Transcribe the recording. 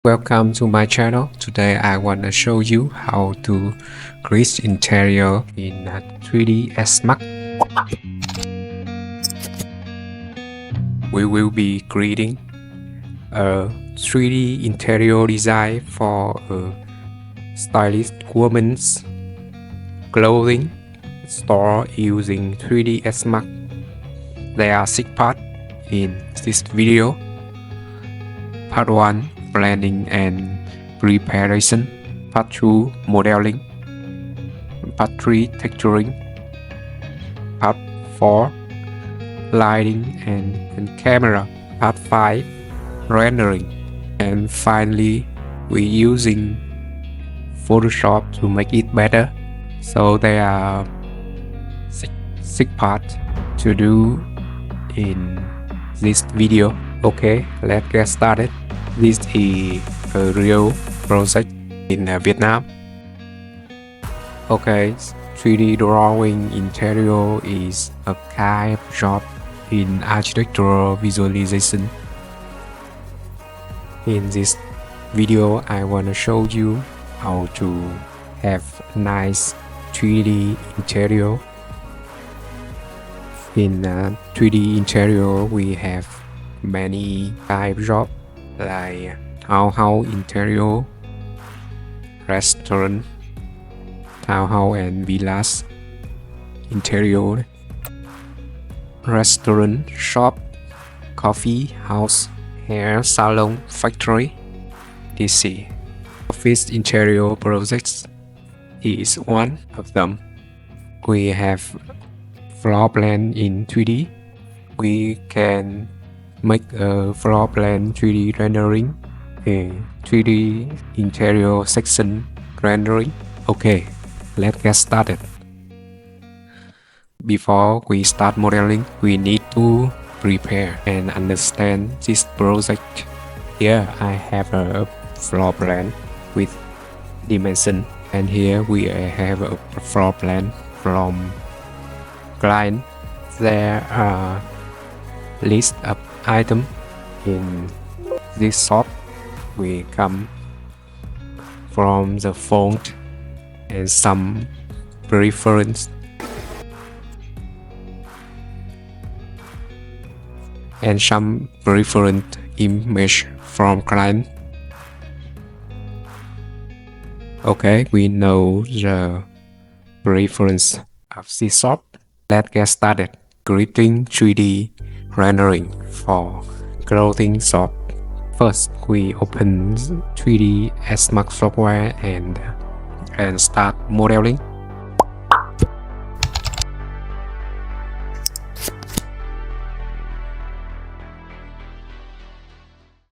Welcome to my channel. Today I want to show you how to create interior in 3D Max. We will be creating a 3D interior design for a stylish woman's clothing store using 3D Max. There are 6 parts in this video. Part 1, planning and preparation. Part 2, modeling. Part 3, texturing. Part 4, lighting and camera. Part 5, rendering. And finally, we're using Photoshop to make it better. So there are 6 parts to do in this video. Okay, let's get started. This is a real project in Vietnam. Okay, 3D drawing interior is a kind of job in architectural visualization. In this video, I want to show you how to have nice 3D interior. In 3D interior, we have many type of jobs like townhouse interior, restaurant, townhouse and villas interior, restaurant, shop, coffee house, hair salon, factory, etc. Office interior projects is one of them. We have floor plan in 3D. We can make a floor plan 3D rendering, a 3D interior section rendering. Okay, let's get started. Before we start modeling, we need to prepare and understand this project. Here I have a floor plan with dimension, and here we have a floor plan from client. There are list of items in this shop. We come from the font and some preference and some preferred image from client. Okay, we know the preference of this shop. Let's get started creating 3D rendering for clothing shop. First, we open 3D Max software and start modeling.